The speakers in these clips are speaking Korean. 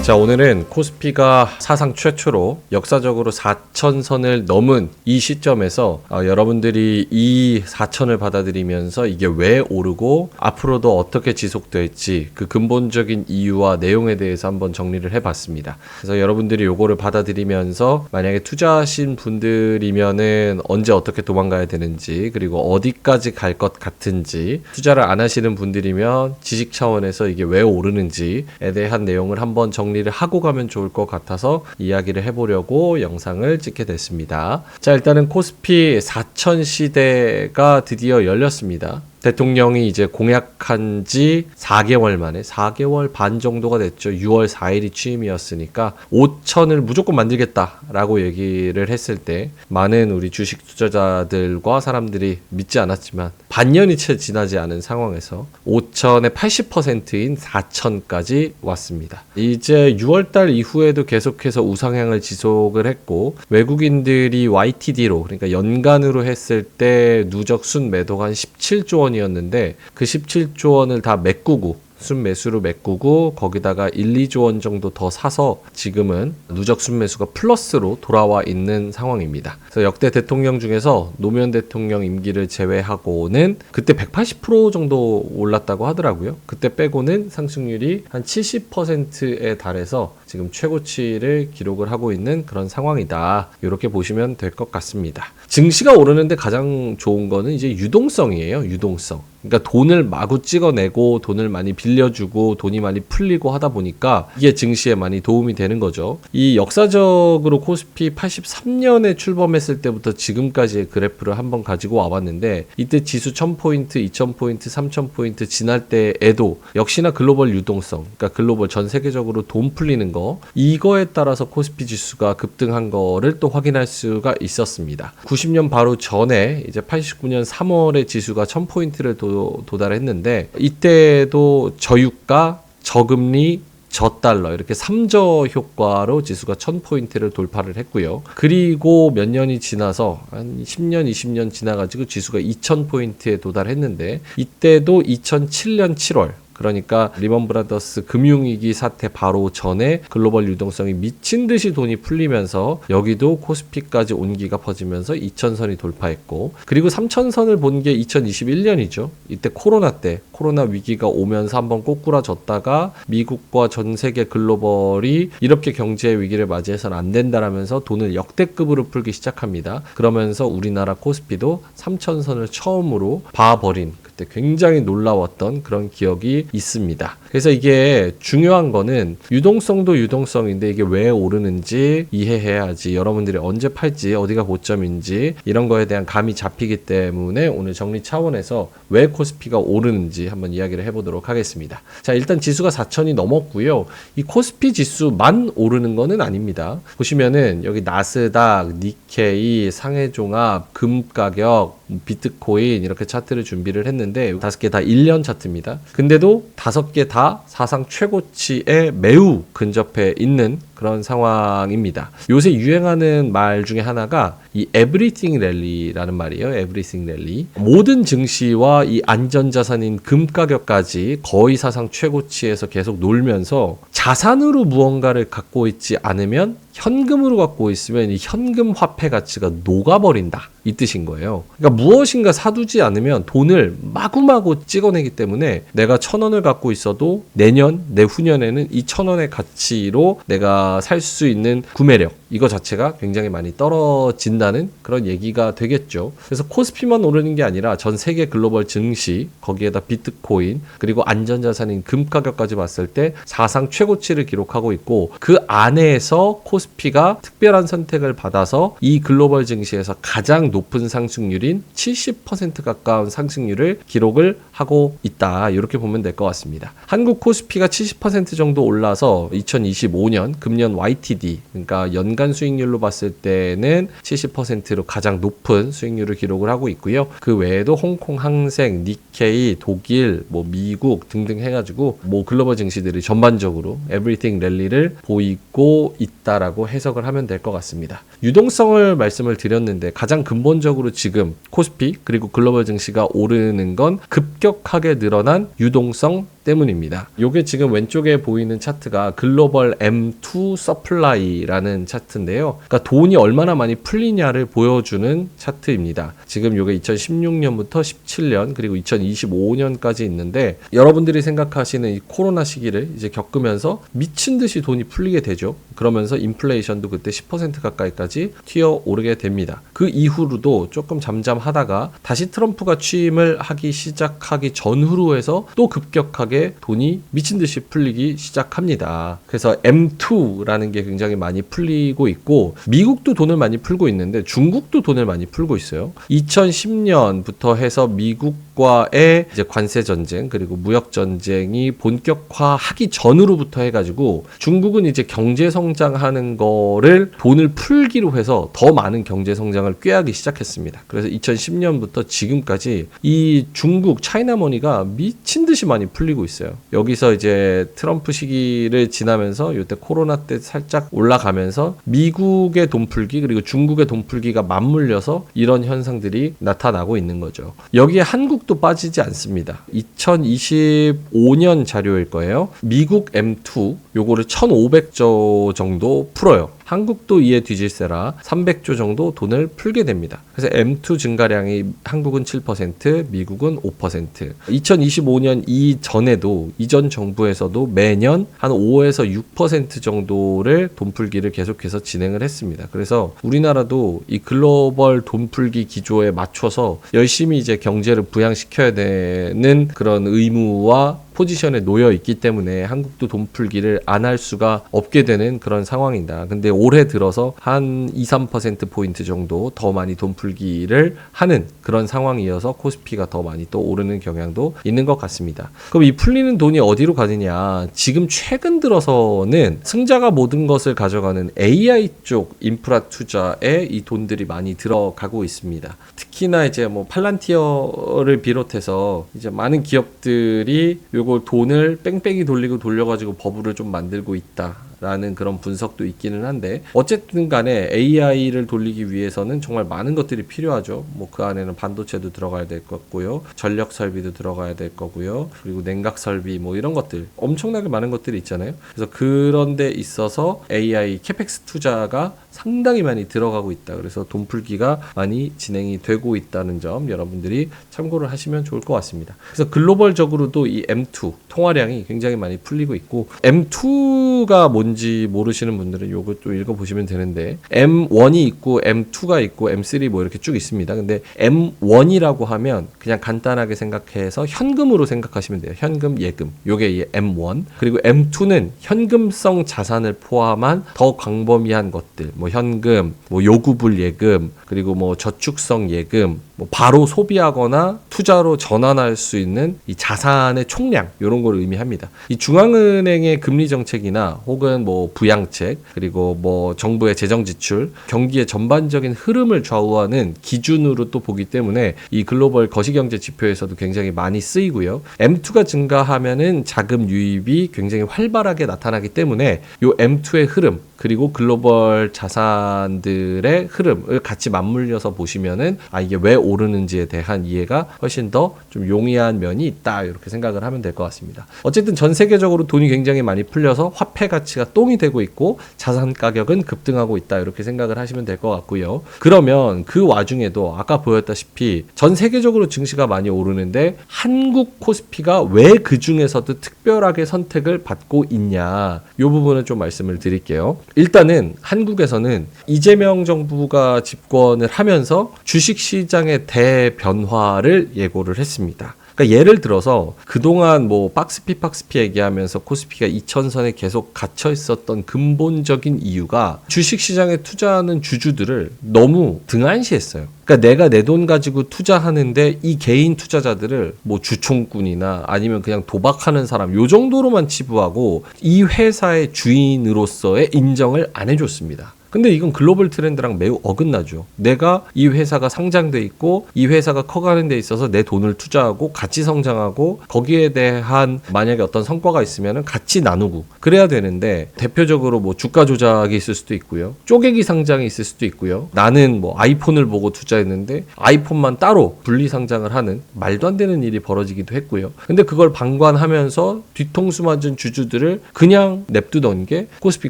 자, 오늘은 코스피가 사상 최초로 역사적으로 4,000선을 넘은 이 시점에서 여러분들이 이 4,000을 받아들이면서 이게 왜 오르고 앞으로도 어떻게 지속될지 그 근본적인 이유와 내용에 대해서 한번 정리를 해봤습니다. 그래서 여러분들이 요거를 받아들이면서 만약에 투자하신 분들이면은 언제 어떻게 도망가야 되는지, 그리고 어디까지 갈 것 같은지, 투자를 안 하시는 분들이면 지식 차원에서 이게 왜 오르는지에 대한 내용을 한번 정리를 하고 가면 좋을 것 같아서 이야기를 해보려고 영상을 찍게 됐습니다. 자, 일단은 코스피 4,000 시대가 드디어 열렸습니다. 대통령이 이제 공약한 지 4개월 만에 4개월 반 정도가 됐죠. 6월 4일이 취임이었으니까 5,000을 무조건 만들겠다라고 얘기를 했을 때 많은 우리 주식 투자자들과 사람들이 믿지 않았지만 반년이 채 지나지 않은 상황에서 5,000의 80%인 4,000까지 왔습니다. 이제 6월달 이후에도 계속해서 우상향을 지속을 했고, 외국인들이 YTD로, 그러니까 연간으로 했을 때 누적 순매도가 한 17조 원이었는데 그 17조 원을 다 메꾸고 순매수로 메꾸고 거기다가 1, 2조 원 정도 더 사서 지금은 누적 순매수가 플러스로 돌아와 있는 상황입니다. 그래서 역대 대통령 중에서 노무현 대통령 임기를 제외하고는 그때 180% 정도 올랐다고 하더라고요. 그때 빼고는 상승률이 한 70%에 달해서 지금 최고치를 기록을 하고 있는 그런 상황이다. 이렇게 보시면 될 것 같습니다. 증시가 오르는데 가장 좋은 거는 이제 유동성이에요. 유동성. 그러니까 돈을 마구 찍어내고 돈을 많이 빌려주고 돈이 많이 풀리고 하다 보니까 이게 증시에 많이 도움이 되는 거죠. 이 역사적으로 코스피 83년에 출범했을 때부터 지금까지의 그래프를 한번 가지고 와봤는데, 이때 지수 1000포인트, 2000포인트, 3000포인트 지날 때에도 역시나 글로벌 유동성, 그러니까 글로벌 전 세계적으로 돈 풀리는 거, 이거에 따라서 코스피 지수가 급등한 거를 또 확인할 수가 있었습니다. 90년 바로 전에 이제 89년 3월에 지수가 1000포인트를 도달했는데, 이때도 저유가, 저금리, 저달러 이렇게 3저 효과로 지수가 1000포인트를 돌파를 했고요. 그리고 몇 년이 지나서 한 10년, 20년 지나가지고 지수가 2000포인트에 도달했는데, 이때도 2007년 7월, 그러니까 리먼 브라더스 금융위기 사태 바로 전에 글로벌 유동성이 미친 듯이 돈이 풀리면서 여기도 코스피까지 온기가 퍼지면서 2000선이 돌파했고, 그리고 3000선을 본 게 2021년이죠. 이때 코로나 때 코로나 위기가 오면서 한번 꼬꾸라졌다가 미국과 전 세계 글로벌이 이렇게 경제 위기를 맞이해서는 안 된다라면서 돈을 역대급으로 풀기 시작합니다. 그러면서 우리나라 코스피도 3000선을 처음으로 봐버린, 그때 굉장히 놀라웠던 그런 기억이 있습니다. 그래서 이게 중요한 거는 유동성도 유동성인데 이게 왜 오르는지 이해해야지 여러분들이 언제 팔지, 어디가 고점인지 이런 거에 대한 감이 잡히기 때문에 오늘 정리 차원에서 왜 코스피가 오르는지 한번 이야기를 해보도록 하겠습니다. 자, 일단 지수가 4,000이 넘었고요. 이 코스피 지수만 오르는 거는 아닙니다. 보시면은 여기 나스닥, 니케이, 상해종합, 금가격, 비트코인 이렇게 차트를 준비를 했는데 5개 다 1년 차트입니다. 근데도 5개 다 사상 최고치에 매우 근접해 있는 그런 상황입니다. 요새 유행하는 말 중에 하나가 이 everything rally라는 말이에요. everything rally. 모든 증시와 이 안전자산인 금 가격까지 거의 사상 최고치에서 계속 놀면서 자산으로 무언가를 갖고 있지 않으면, 현금으로 갖고 있으면 이 현금 화폐 가치가 녹아버린다, 이 뜻인 거예요. 그러니까 무엇인가 사두지 않으면 돈을 마구마구 찍어내기 때문에 내가 1,000원을 갖고 있어도 내년, 내후년에는 이 1,000원의 가치로 내가 살 수 있는 구매력, 이거 자체가 굉장히 많이 떨어진다는 그런 얘기가 되겠죠. 그래서 코스피만 오르는 게 아니라 전 세계 글로벌 증시, 거기에다 비트코인, 그리고 안전자산인 금 가격까지 봤을 때 사상 최고치를 기록하고 있고, 그 안에서 코스피가 특별한 선택을 받아서 이 글로벌 증시에서 가장 높은 상승률인 70% 가까운 상승률을 기록을 하고 있다. 이렇게 보면 될 것 같습니다. 한국 코스피가 70% 정도 올라서 2025년 금년 YTD, 그러니까 연간 수익률로 봤을 때는 70%로 가장 높은 수익률을 기록을 하고 있고요. 그 외에도 홍콩 항생, 니케이, 독일, 미국 등등 해가지고 글로벌 증시들이 전반적으로 에브리띵 랠리를 보이고 있다라고 해석을 하면 될 것 같습니다. 유동성을 말씀을 드렸는데 가장 근본적으로 지금 코스피 그리고 글로벌 증시가 오르는 건 급격하게 늘어난 유동성 때문입니다. 요게 지금 왼쪽에 보이는 차트가 글로벌 M2 서플라이라는 차트인데요. 그러니까 돈이 얼마나 많이 풀리냐를 보여주는 차트입니다. 지금 요게 2016년부터 17년 그리고 2025년까지 있는데 여러분들이 생각하시는 이 코로나 시기를 이제 겪으면서 미친 듯이 돈이 풀리게 되죠. 그러면서 인플레이션도 그때 10% 가까이까지 튀어 오르게 됩니다. 그 이후로도 조금 잠잠하다가 다시 트럼프가 취임을 하기 시작하기 전후로 해서 또 급격하게 돈이 미친 듯이 풀리기 시작합니다. 그래서 M2라는 게 굉장히 많이 풀리고 있고 미국도 돈을 많이 풀고 있는데 중국도 돈을 많이 풀고 있어요. 2010년부터 해서 미국과의 이제 관세 전쟁 그리고 무역 전쟁이 본격화하기 전으로부터 해가지고 중국은 이제 경제 성장하는 거를 돈을 풀기로 해서 더 많은 경제 성장을 꾀하기 시작했습니다. 그래서 2010년부터 지금까지 이 중국 차이나머니가 미친 듯이 많이 풀리고 있어요. 여기서 이제 트럼프 시기를 지나면서 이때 코로나 때 살짝 올라가면서 미국의 돈 풀기 그리고 중국의 돈 풀기가 맞물려서 이런 현상들이 나타나고 있는 거죠. 여기에 한국도 빠지지 않습니다. 2025년 자료일 거예요. 미국 M2 요거를 1,500조 정도 풀어요. 한국도 이에 뒤질세라 300조 정도 돈을 풀게 됩니다. 그래서 M2 증가량이 한국은 7%, 미국은 5%. 2025년 이전에도 이전 정부에서도 매년 한 5에서 6% 정도를 돈풀기를 계속해서 진행을 했습니다. 그래서 우리나라도 이 글로벌 돈풀기 기조에 맞춰서 열심히 이제 경제를 부양시켜야 되는 그런 의무와 포지션에 놓여 있기 때문에 한국도 돈풀기를 안 할 수가 없게 되는 그런 상황이다. 근데 올해 들어서 한 2-3%포인트 정도 더 많이 돈풀기를 하는 그런 상황이어서 코스피가 더 많이 또 오르는 경향도 있는 것 같습니다. 그럼 이 풀리는 돈이 어디로 가느냐? 지금 최근 들어서는 승자가 모든 것을 가져가는 AI 쪽 인프라 투자에 이 돈들이 많이 들어가고 있습니다. 특히나 이제 뭐 팔란티어를 비롯해서 이제 많은 기업들이 요걸 돈을 뺑뺑이 돌리고 돌려가지고 버블을 좀 만들고 있다라는 그런 분석도 있기는 한데 어쨌든 간에 AI를 돌리기 위해서는 정말 많은 것들이 필요하죠. 뭐 그 안에는 반도체도 들어가야 될 거고요. 전력 설비도 들어가야 될 거고요. 그리고 냉각 설비 뭐 이런 것들 엄청나게 많은 것들이 있잖아요. 그래서 그런 데 있어서 AI 캐펙스 투자가 상당히 많이 들어가고 있다. 그래서 돈풀기가 많이 진행이 되고 있다는 점 여러분들이 참고를 하시면 좋을 것 같습니다. 그래서 글로벌적으로도 이 M2 통화량이 굉장히 많이 풀리고 있고 M2가 뭔지 모르시는 분들은 요거 또 읽어보시면 되는데 M1이 있고 M2가 있고 M3 뭐 이렇게 쭉 있습니다. 근데 M1이라고 하면 그냥 간단하게 생각해서 현금으로 생각하시면 돼요. 현금, 예금. 요게 이 M1. 그리고 M2는 현금성 자산을 포함한 더 광범위한 것들. 뭐 현금, 뭐 요구불 예금, 그리고 뭐 저축성 예금, 뭐 바로 소비하거나 투자로 전환할 수 있는 이 자산의 총량 이런 걸 의미합니다. 이 중앙은행의 금리 정책이나 혹은 뭐 부양책 그리고 뭐 정부의 재정 지출, 경기의 전반적인 흐름을 좌우하는 기준으로 또 보기 때문에 이 글로벌 거시경제 지표에서도 굉장히 많이 쓰이고요. M2가 증가하면은 자금 유입이 굉장히 활발하게 나타나기 때문에 요 M2의 흐름 그리고 글로벌 자산들의 흐름을 같이 맞물려서 보시면은 이게 왜 오르는지에 대한 이해가 훨씬 더 좀 용이한 면이 있다 이렇게 생각을 하면 될 것 같습니다. 어쨌든 전 세계적으로 돈이 굉장히 많이 풀려서 화폐 가치가 똥이 되고 있고 자산 가격은 급등하고 있다 이렇게 생각을 하시면 될 것 같고요. 그러면 그 와중에도 아까 보였다시피 전 세계적으로 증시가 많이 오르는데 한국 코스피가 왜 그 중에서도 특별하게 선택을 받고 있냐 이 부분은 좀 말씀을 드릴게요. 일단은 한국에서는 이재명 정부가 집권을 하면서 주식시장의 대변화를 예고를 했습니다. 그러니까 예를 들어서 그동안 뭐 박스피 얘기하면서 코스피가 2000선에 계속 갇혀 있었던 근본적인 이유가 주식시장에 투자하는 주주들을 너무 등한시했어요. 그러니까 내가 내 돈 가지고 투자하는데 이 개인 투자자들을 뭐 주총꾼이나 아니면 그냥 도박하는 사람 요 정도로만 치부하고 이 회사의 주인으로서의 인정을 안 해줬습니다. 근데 이건 글로벌 트렌드랑 매우 어긋나죠. 내가 이 회사가 상장돼 있고 이 회사가 커가는 데 있어서 내 돈을 투자하고 같이 성장하고 거기에 대한 만약에 어떤 성과가 있으면 같이 나누고 그래야 되는데 대표적으로 뭐 주가 조작이 있을 수도 있고요. 쪼개기 상장이 있을 수도 있고요. 나는 뭐 아이폰을 보고 투자했는데 아이폰만 따로 분리 상장을 하는 말도 안 되는 일이 벌어지기도 했고요. 근데 그걸 방관하면서 뒤통수 맞은 주주들을 그냥 냅두던 게 코스피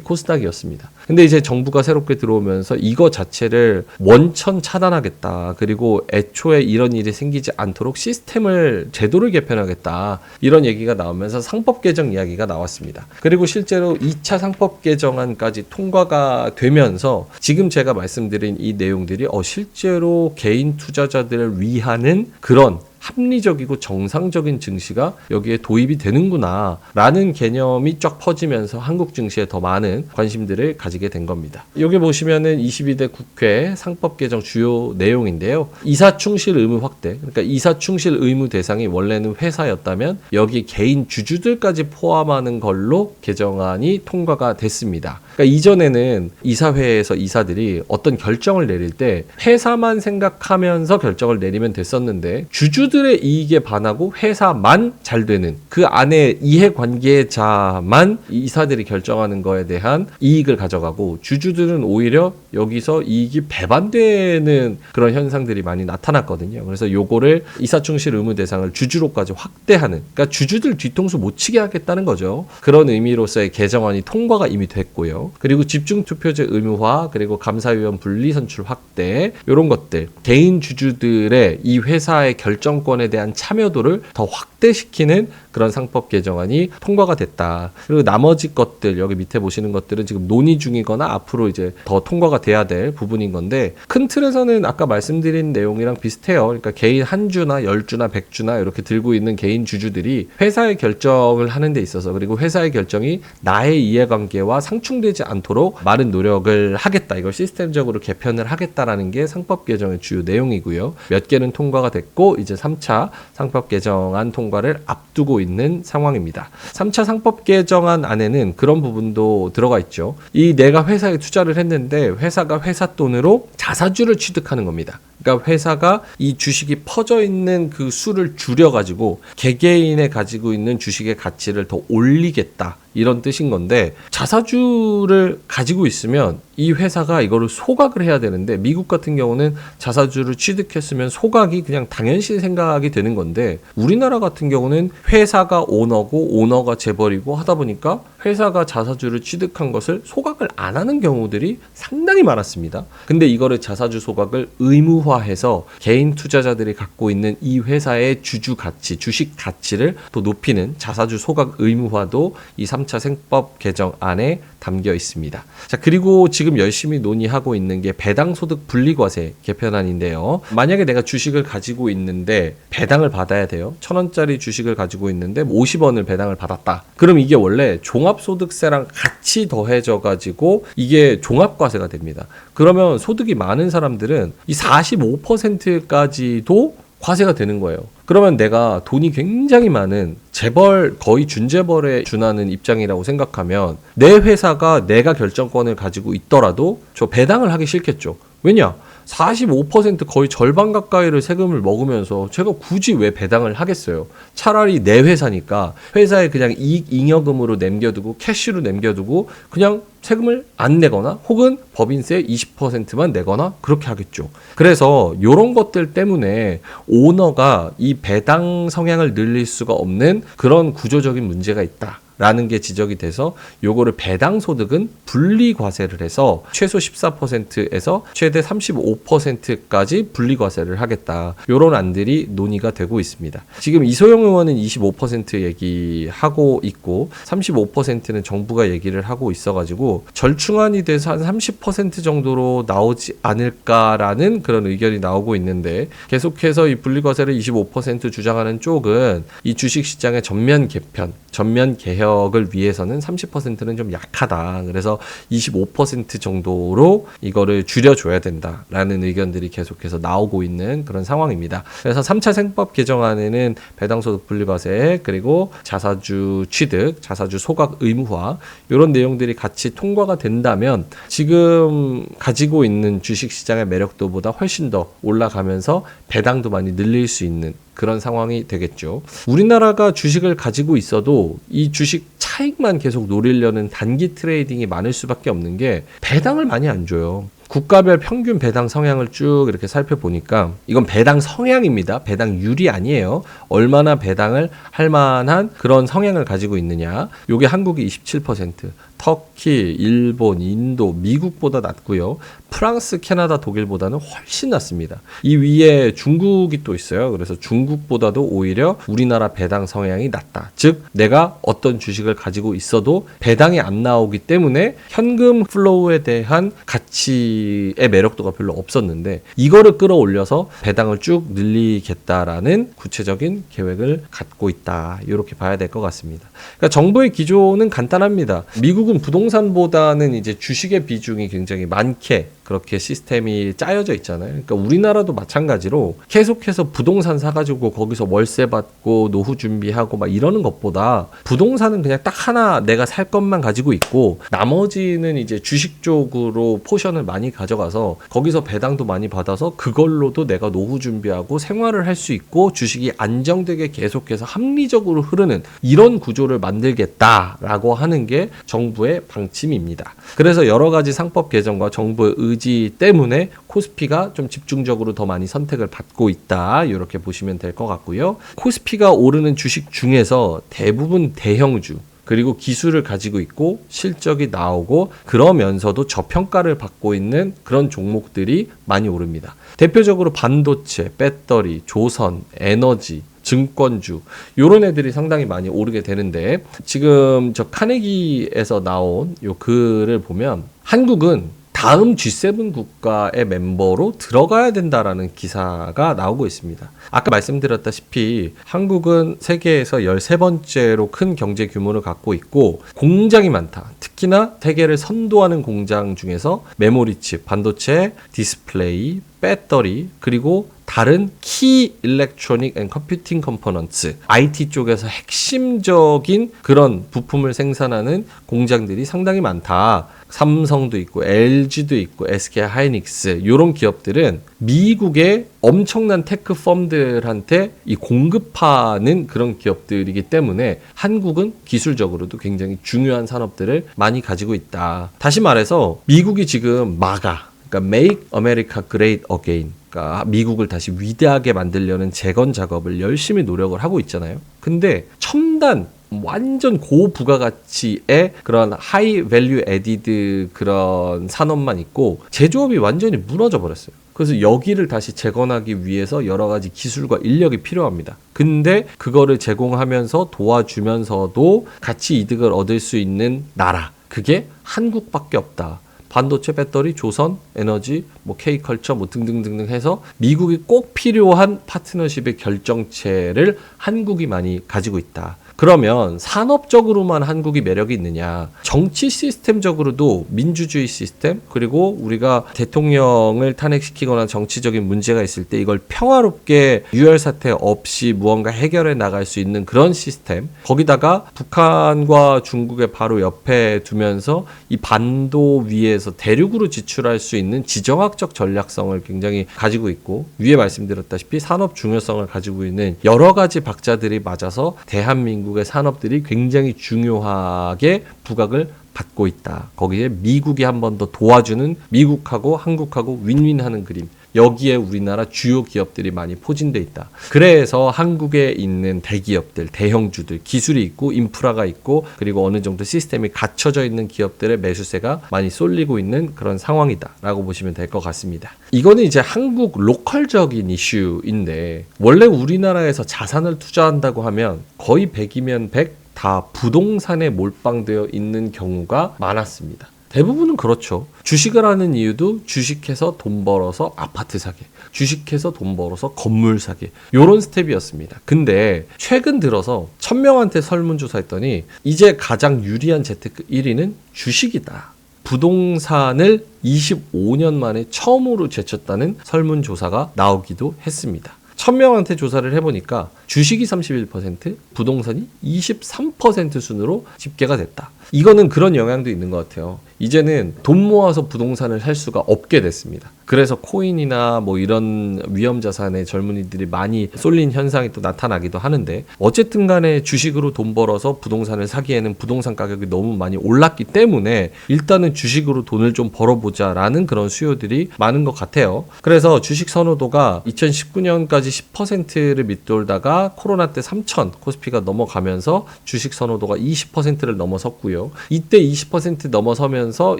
코스닥이었습니다. 근데 이제 정부가 새롭게 들어오면서 이거 자체를 원천 차단하겠다. 그리고 애초에 이런 일이 생기지 않도록 시스템을 제도를 개편하겠다. 이런 얘기가 나오면서 상법 개정 이야기가 나왔습니다. 그리고 실제로 2차 상법 개정안까지 통과가 되면서 지금 제가 말씀드린 이 내용들이 실제로 개인 투자자들을 위하는 그런 합리적이고 정상적인 증시가 여기에 도입이 되는구나 라는 개념이 쫙 퍼지면서 한국 증시에 더 많은 관심들을 가지게 된 겁니다. 여기 보시면은 22대 국회 상법 개정 주요 내용인데요. 이사 충실 의무 확대. 그러니까 이사 충실 의무 대상이 원래는 회사였다면 여기 개인 주주들까지 포함하는 걸로 개정안이 통과가 됐습니다. 그러니까 이전에는 이사회에서 이사들이 어떤 결정을 내릴 때 회사만 생각하면서 결정을 내리면 됐었는데 주주들의 이익에 반하고 회사만 잘 되는 그 안에 이해관계자만 이사들이 결정하는 거에 대한 이익을 가져가고 주주들은 오히려 여기서 이익이 배반되는 그런 현상들이 많이 나타났거든요. 그래서 요거를 이사충실 의무 대상을 주주로까지 확대하는, 그러니까 주주들 뒤통수 못 치게 하겠다는 거죠. 그런 의미로서의 개정안이 통과가 이미 됐고요. 그리고 집중투표제 의무화, 그리고 감사위원 분리선출 확대, 이런 것들 개인 주주들의 이 회사의 결정권에 대한 참여도를 더 확대시키는 그런 상법 개정안이 통과가 됐다. 그리고 나머지 것들 여기 밑에 보시는 것들은 지금 논의 중이거나 앞으로 이제 더 통과가 돼야 될 부분인 건데 큰 틀에서는 아까 말씀드린 내용이랑 비슷해요. 그러니까 개인 한 주나 10주나 100주나 이렇게 들고 있는 개인 주주들이 회사의 결정을 하는 데 있어서, 그리고 회사의 결정이 나의 이해관계와 상충되지 않도록 많은 노력을 하겠다. 이걸 시스템적으로 개편을 하겠다라는 게 상법 개정의 주요 내용이고요. 몇 개는 통과가 됐고 이제 3차 상법 개정안 통과를 앞두고 있는 상황입니다. 3차 상법 개정안 안에는 그런 부분도 들어가 있죠. 이 내가 회사에 투자를 했는데 회사가 회사 돈으로 자사주를 취득하는 겁니다. 그러니까 회사가 이 주식이 퍼져 있는 그 수를 줄여가지고 개개인의 가지고 있는 주식의 가치를 더 올리겠다. 이런 뜻인 건데 자사주를 가지고 있으면 이 회사가 이거를 소각을 해야 되는데 미국 같은 경우는 자사주를 취득했으면 소각이 그냥 당연시 생각이 되는 건데 우리나라 같은 경우는 회사가 오너고 오너가 재벌이고 하다 보니까 회사가 자사주를 취득한 것을 소각을 안 하는 경우들이 상당히 많았습니다. 근데 이거를 자사주 소각을 의무화해서 개인 투자자들이 갖고 있는 이 회사의 주주 가치, 주식 가치를 또 높이는 자사주 소각 의무화도 이 3차 생법 개정안에 담겨 있습니다. 자, 그리고 지금 열심히 논의하고 있는 게 배당소득 분리과세 개편안인데요. 만약에 내가 주식을 가지고 있는데 배당을 받아야 돼요. 1,000원짜리 주식을 가지고 있는데 50원을 배당을 받았다. 그럼 이게 원래 종합소득세랑 같이 더해져 가지고 이게 종합과세가 됩니다. 그러면 소득이 많은 사람들은 이 45%까지도 과세가 되는 거예요. 그러면 내가 돈이 굉장히 많은 재벌, 거의 준재벌에 준하는 입장이라고 생각하면 내 회사가 내가 결정권을 가지고 있더라도 저 배당을 하기 싫겠죠. 왜냐? 45% 거의 절반 가까이를 세금을 먹으면서 제가 굳이 왜 배당을 하겠어요. 차라리 내 회사니까 회사에 그냥 이익 잉여금으로 남겨두고 캐시로 남겨두고 그냥 세금을 안 내거나 혹은 법인세 20%만 내거나 그렇게 하겠죠. 그래서 이런 것들 때문에 오너가 이 배당 성향을 늘릴 수가 없는 그런 구조적인 문제가 있다. 라는 게 지적이 돼서 요거를 배당 소득은 분리 과세를 해서 최소 14%에서 최대 35%까지 분리 과세를 하겠다. 요런 안들이 논의가 되고 있습니다. 지금 이소영 의원은 25% 얘기하고 있고 35%는 정부가 얘기를 하고 있어가지고 절충안이 돼서 한 30% 정도로 나오지 않을까라는 그런 의견이 나오고 있는데 계속해서 이 분리 과세를 25% 주장하는 쪽은 이 주식시장의 전면 개편, 전면 개혁을 위해서는 30%는 좀 약하다. 그래서 25% 정도로 이거를 줄여줘야 된다라는 라는 의견들이 계속해서 나오고 있는 그런 상황입니다. 그래서 3차 생법 개정안에는 배당소득 분리과세 그리고 자사주 취득, 자사주 소각 의무화 이런 내용들이 같이 통과가 된다면 지금 가지고 있는 주식시장의 매력도보다 훨씬 더 올라가면서 배당도 많이 늘릴 수 있는 그런 상황이 되겠죠. 우리나라가 주식을 가지고 있어도 이 주식 차익만 계속 노리려는 단기 트레이딩이 많을 수밖에 없는 게 배당을 많이 안 줘요. 국가별 평균 배당 성향을 쭉 이렇게 살펴보니까 이건 배당 성향입니다. 배당률이 아니에요. 얼마나 배당을 할 만한 그런 성향을 가지고 있느냐. 요게 한국이 27%, 터키, 일본, 인도, 미국보다 낮고요. 프랑스, 캐나다, 독일보다는 훨씬 낮습니다. 이 위에 중국이 또 있어요. 그래서 중국보다도 오히려 우리나라 배당 성향이 낮다. 즉 내가 어떤 주식을 가지고 있어도 배당이 안 나오기 때문에 현금 플로우에 대한 가치의 매력도가 별로 없었는데 이거를 끌어올려서 배당을 쭉 늘리겠다라는 구체적인 계획을 갖고 있다. 이렇게 봐야 될 것 같습니다. 그러니까 정부의 기조는 간단합니다. 미국은 부동산보다는 이제 주식의 비중이 굉장히 많게 그렇게 시스템이 짜여져 있잖아요. 그러니까 우리나라도 마찬가지로 계속해서 부동산 사가지고 거기서 월세 받고 노후 준비하고 막 이러는 것보다 부동산은 그냥 딱 하나 내가 살 것만 가지고 있고 나머지는 이제 주식 쪽으로 포션을 많이 가져가서 거기서 배당도 많이 받아서 그걸로도 내가 노후 준비하고 생활을 할 수 있고 주식이 안정되게 계속해서 합리적으로 흐르는 이런 구조를 만들겠다라고 하는 게 정부의 방침입니다. 그래서 여러 가지 상법 개정과 정부의 의지 때문에 코스피가 좀 집중적으로 더 많이 선택을 받고 있다. 이렇게 보시면 될 것 같고요. 코스피가 오르는 주식 중에서 대부분 대형주 그리고 기술을 가지고 있고 실적이 나오고 그러면서도 저평가를 받고 있는 그런 종목들이 많이 오릅니다. 대표적으로 반도체, 배터리, 조선, 에너지, 증권주 요런 애들이 상당히 많이 오르게 되는데 지금 저 카네기에서 나온 요 글을 보면 한국은 다음 G7 국가의 멤버로 들어가야 된다라는 기사가 나오고 있습니다. 아까 말씀드렸다시피 한국은 세계에서 13번째로 큰 경제 규모를 갖고 있고 공장이 많다. 특히나 세계를 선도하는 공장 중에서 메모리칩, 반도체, 디스플레이, 배터리 그리고 다른 키 일렉트로닉 앤 컴퓨팅 컴포넌츠 IT 쪽에서 핵심적인 그런 부품을 생산하는 공장들이 상당히 많다. 삼성도 있고 LG도 있고 SK 하이닉스 이런 기업들은 미국의 엄청난 테크 펌들한테 이 공급하는 그런 기업들이기 때문에 한국은 기술적으로도 굉장히 중요한 산업들을 많이 가지고 있다. 다시 말해서 미국이 지금 MAGA 그러니까 Make America Great Again 그러니까 미국을 다시 위대하게 만들려는 재건 작업을 열심히 노력을 하고 있잖아요. 근데 첨단 완전 고부가가치의 그런 하이 밸류 에디드 그런 산업만 있고 제조업이 완전히 무너져 버렸어요. 그래서 여기를 다시 재건하기 위해서 여러 가지 기술과 인력이 필요합니다. 근데 그거를 제공하면서 도와주면서도 같이 이득을 얻을 수 있는 나라 그게 한국밖에 없다. 반도체, 배터리, 조선, 에너지, 뭐 K컬처 뭐 등등등등 해서 미국이 꼭 필요한 파트너십의 결정체를 한국이 많이 가지고 있다. 그러면 산업적으로만 한국이 매력이 있느냐? 정치 시스템적으로도 민주주의 시스템 그리고 우리가 대통령을 탄핵시키거나 정치적인 문제가 있을 때 이걸 평화롭게 유혈 사태 없이 무언가 해결해 나갈 수 있는 그런 시스템 거기다가 북한과 중국의 바로 옆에 두면서 이 반도 위에서 대륙으로 지출할 수 있는 지정학적 전략성을 굉장히 가지고 있고 위에 말씀드렸다시피 산업 중요성을 가지고 있는 여러 가지 박자들이 맞아서 대한민국의 산업들이 굉장히 중요하게 부각을 받고 있다. 거기에 미국이 한 번 더 도와주는 미국하고 한국하고 윈윈하는 그림. 여기에 우리나라 주요 기업들이 많이 포진돼 있다. 그래서 한국에 있는 대기업들, 대형주들, 기술이 있고 인프라가 있고 그리고 어느 정도 시스템이 갖춰져 있는 기업들의 매수세가 많이 쏠리고 있는 그런 상황이다 라고 보시면 될 것 같습니다. 이거는 이제 한국 로컬적인 이슈인데 원래 우리나라에서 자산을 투자한다고 하면 거의 100이면 100 다 부동산에 몰빵되어 있는 경우가 많았습니다. 대부분은 그렇죠. 주식을 하는 이유도 주식해서 돈 벌어서 아파트 사게, 주식해서 돈 벌어서 건물 사게 요런 스텝이었습니다. 근데 최근 들어서 1000명한테 설문조사했더니 이제 가장 유리한 재테크 1위는 주식이다. 부동산을 25년 만에 처음으로 제쳤다는 설문조사가 나오기도 했습니다. 1000명한테 조사를 해보니까 주식이 31%, 부동산이 23% 순으로 집계가 됐다. 이거는 그런 영향도 있는 것 같아요. 이제는 돈 모아서 부동산을 살 수가 없게 됐습니다. 그래서 코인이나 뭐 이런 위험 자산에 젊은이들이 많이 쏠린 현상이 또 나타나기도 하는데, 어쨌든 간에 주식으로 돈 벌어서 부동산을 사기에는 부동산 가격이 너무 많이 올랐기 때문에 일단은 주식으로 돈을 좀 벌어보자 라는 그런 수요들이 많은 것 같아요. 그래서 주식 선호도가 2019년까지 10%를 밑돌다가 코로나 때 3,000 코스피가 넘어가면서 주식 선호도가 20%를 넘어섰고요. 이때 20% 넘어서면서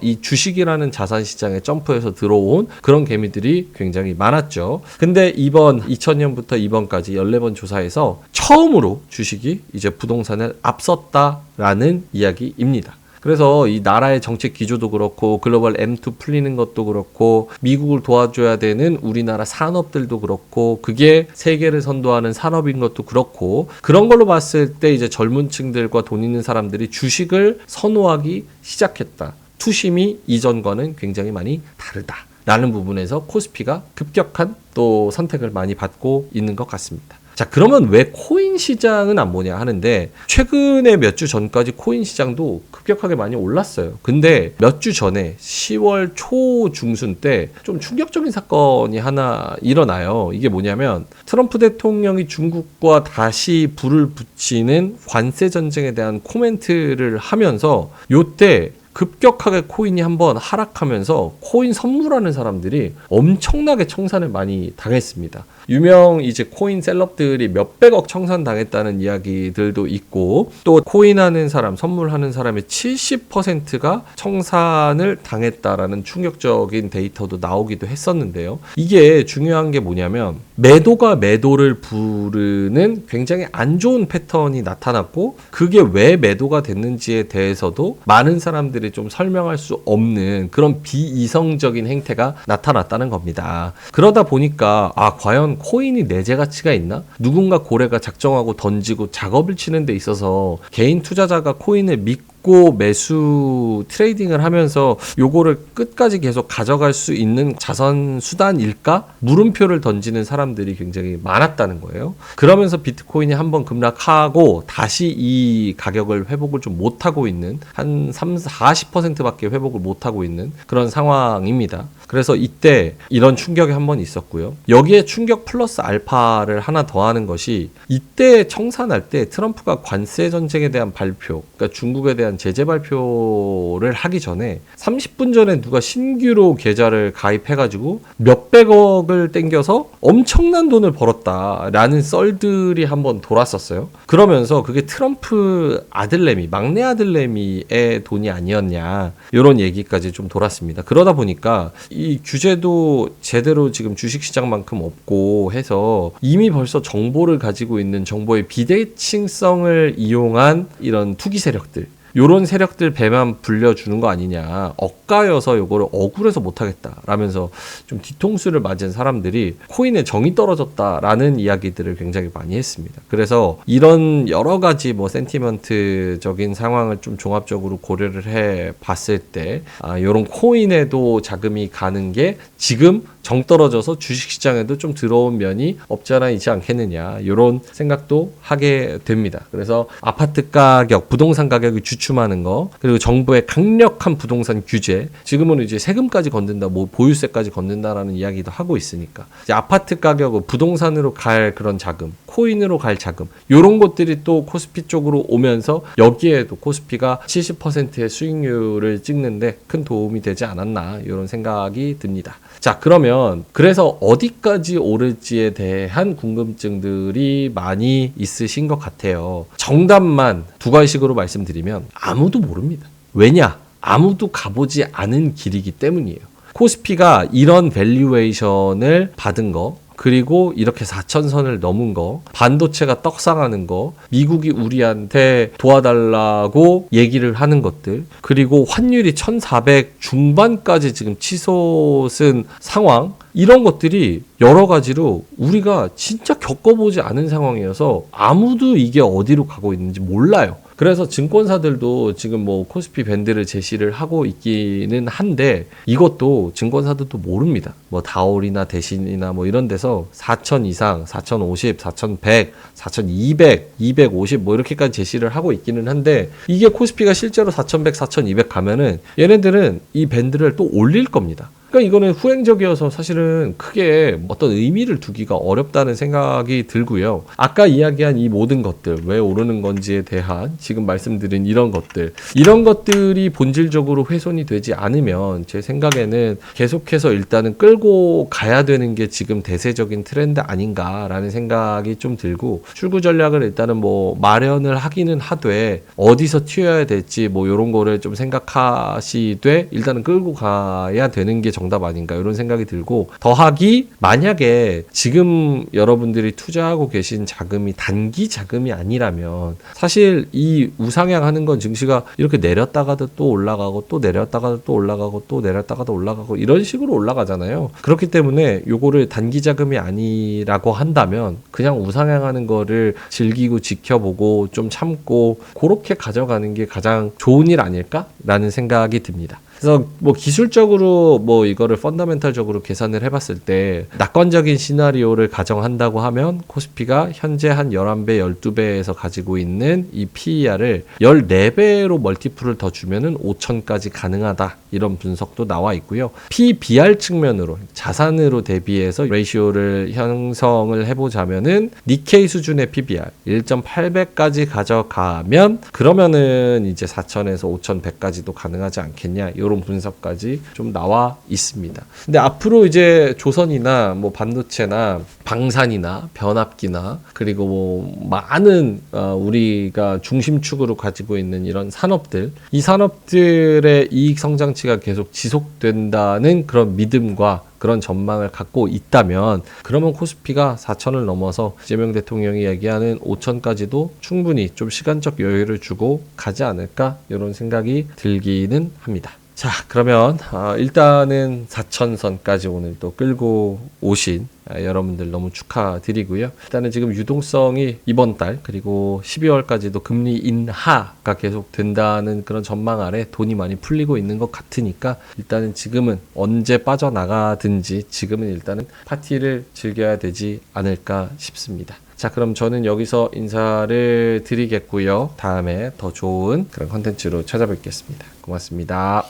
이 주식이라는 자산 시장에 점프해서 들어온 그런 개미들이 굉장히 많았죠. 근데 이번 2000년부터 이번까지 14번 조사에서 처음으로 주식이 이제 부동산을 앞섰다라는 이야기입니다. 그래서 이 나라의 정책 기조도 그렇고 글로벌 M2 풀리는 것도 그렇고 미국을 도와줘야 되는 우리나라 산업들도 그렇고 그게 세계를 선도하는 산업인 것도 그렇고, 그런 걸로 봤을 때 이제 젊은 층들과 돈 있는 사람들이 주식을 선호하기 시작했다. 투심이 이전과는 굉장히 많이 다르다 라는 부분에서 코스피가 급격한 또 선택을 많이 받고 있는 것 같습니다. 자, 그러면 왜 코인 시장은 안 보냐 하는데, 최근에 몇 주 전까지 코인 시장도 급격하게 많이 올랐어요. 근데 몇 주 전에 10월 초 중순 때 좀 충격적인 사건이 하나 일어나요. 이게 뭐냐면 트럼프 대통령이 중국과 다시 불을 붙이는 관세 전쟁에 대한 코멘트를 하면서 요때 급격하게 코인이 한번 하락하면서 코인 선물하는 사람들이 엄청나게 청산을 많이 당했습니다. 유명 이제 코인 셀럽들이 몇백억 청산 당했다는 이야기들도 있고, 또 코인하는 사람, 선물하는 사람의 70%가 청산을 당했다라는 충격적인 데이터도 나오기도 했었는데요. 이게 중요한 게 뭐냐면 매도가 매도를 부르는 굉장히 안 좋은 패턴이 나타났고, 그게 왜 매도가 됐는지에 대해서도 많은 사람들이 좀 설명할 수 없는 그런 비이성적인 행태가 나타났다는 겁니다. 그러다 보니까 과연 코인이 내재 가치가 있나? 누군가 고래가 작정하고 던지고 작업을 치는 데 있어서 개인 투자자가 코인을 믿고 매수 트레이딩을 하면서 요거를 끝까지 계속 가져갈 수 있는 자선 수단일까? 물음표를 던지는 사람들이 굉장히 많았다는 거예요. 그러면서 비트코인이 한번 급락하고 다시 이 가격을 회복을 좀 못하고 있는, 한 40%밖에 회복을 못하고 있는 그런 상황입니다. 그래서 이때 이런 충격이 한번 있었고요. 여기에 충격 플러스 알파를 하나 더 하는 것이, 이때 청산할 때 트럼프가 관세 전쟁에 대한 발표, 그러니까 중국에 대한 제재 발표를 하기 전에 30분 전에 누가 신규로 계좌를 가입해가지고 몇백억을 땡겨서 엄청난 돈을 벌었다라는 썰들이 한번 돌았었어요. 그러면서 그게 트럼프 아들내미, 막내 아들내미의 돈이 아니었냐, 이런 얘기까지 좀 돌았습니다. 그러다 보니까 이 규제도 제대로 지금 주식시장만큼 없고 해서 이미 벌써 정보를 가지고 있는 정보의 비대칭성을 이용한 이런 투기 세력들, 요런 세력들 배만 불려주는 거 아니냐, 엇가여서 요거를 억울해서 못하겠다 라면서 좀 뒤통수를 맞은 사람들이 코인에 정이 떨어졌다라는 이야기들을 굉장히 많이 했습니다. 그래서 이런 여러 가지 뭐 센티먼트적인 상황을 좀 종합적으로 고려를 해 봤을 때 요런 코인에도 자금이 가는 게 지금 정 떨어져서 주식시장에도 좀 들어온 면이 없지 않아 있지 않겠느냐, 이런 생각도 하게 됩니다. 그래서 아파트 가격, 부동산 가격이 주춤하는 거, 그리고 정부의 강력한 부동산 규제, 지금은 이제 세금까지 건든다, 뭐 보유세까지 건든다라는 이야기도 하고 있으니까 이제 아파트 가격은 부동산으로 갈 그런 자금, 코인으로 갈 자금, 이런 것들이 또 코스피 쪽으로 오면서 여기에도 코스피가 70%의 수익률을 찍는데 큰 도움이 되지 않았나, 이런 생각이 듭니다. 자, 그러면 그래서 어디까지 오를지에 대한 궁금증들이 많이 있으신 것 같아요. 정답만 두 가지식으로 말씀드리면 아무도 모릅니다. 왜냐? 아무도 가보지 않은 길이기 때문이에요. 코스피가 이런 밸류에이션을 받은 거, 그리고 이렇게 4,000선을 넘은 거, 반도체가 떡상하는 거, 미국이 우리한테 도와달라고 얘기를 하는 것들, 그리고 환율이 1,400 중반까지 지금 치솟은 상황, 이런 것들이 여러 가지로 우리가 진짜 겪어보지 않은 상황이어서 아무도 이게 어디로 가고 있는지 몰라요. 그래서 증권사들도 지금 뭐 코스피 밴드를 제시를 하고 있기는 한데 이것도 증권사들도 모릅니다. 뭐 다올이나 대신이나 뭐 이런 데서 4,000 이상, 4,050, 4,100, 4,200, 250 뭐 이렇게까지 제시를 하고 있기는 한데 이게 코스피가 실제로 4,100, 4,200 가면은 얘네들은 이 밴드를 또 올릴 겁니다. 그러니까 이거는 후행적이어서 사실은 크게 어떤 의미를 두기가 어렵다는 생각이 들고요. 아까 이야기한 이 모든 것들, 왜 오르는 건지에 대한 지금 말씀드린 이런 것들이 본질적으로 훼손이 되지 않으면 제 생각에는 계속해서 일단은 끌고 가야 되는 게 지금 대세적인 트렌드 아닌가라는 생각이 좀 들고, 출구 전략을 일단은 뭐 마련을 하기는 하되 어디서 튀어야 될지 뭐 이런 거를 좀 생각하시되 일단은 끌고 가야 되는 게 정답 아닌가 이런 생각이 들고, 더하기 만약에 지금 여러분들이 투자하고 계신 자금이 단기 자금이 아니라면 사실 이 우상향 하는 건 증시가 이렇게 내렸다가도 또 올라가고 또 내렸다가도 또 올라가고 또 내렸다가도 올라가고 이런 식으로 올라가잖아요. 그렇기 때문에 요거를 단기 자금이 아니라고 한다면 그냥 우상향하는 거를 즐기고 지켜보고 좀 참고 그렇게 가져가는 게 가장 좋은 일 아닐까라는 생각이 듭니다. 그래서 뭐 기술적으로 뭐 이거를 펀더멘탈적으로 계산을 해봤을 때 낙관적인 시나리오를 가정한다고 하면 코스피가 현재 한 11배, 12배에서 가지고 있는 이 PER을 14배로 멀티플을 더 주면은 5천까지 가능하다. 이런 분석도 나와 있고요. PBR 측면으로 자산으로 대비해서 레이시오를 형성을 해보자면은 니케이 수준의 PBR 1.8배까지 가져가면 그러면은 이제 4천에서 5,100까지도 가능하지 않겠냐. 이런 분석까지 좀 나와 있습니다. 근데 앞으로 이제 조선이나 뭐 반도체나 방산이나 변압기나 그리고 뭐 많은 우리가 중심축으로 가지고 있는 이런 산업들, 이 산업들의 이익 성장치가 계속 지속된다는 그런 믿음과 그런 전망을 갖고 있다면 그러면 코스피가 4천을 넘어서 이재명 대통령이 얘기하는 5천까지도 충분히 좀 시간적 여유를 주고 가지 않을까 이런 생각이 들기는 합니다. 자, 그러면 일단은 4천선까지 오늘 또 끌고 오신 여러분들 너무 축하드리고요. 일단은 지금 유동성이 이번 달 그리고 12월까지도 금리 인하가 계속 된다는 그런 전망 아래 돈이 많이 풀리고 있는 것 같으니까 일단은 지금은 언제 빠져나가든지 지금은 일단은 파티를 즐겨야 되지 않을까 싶습니다. 자, 그럼 저는 여기서 인사를 드리겠고요. 다음에 더 좋은 그런 컨텐츠로 찾아뵙겠습니다. 고맙습니다.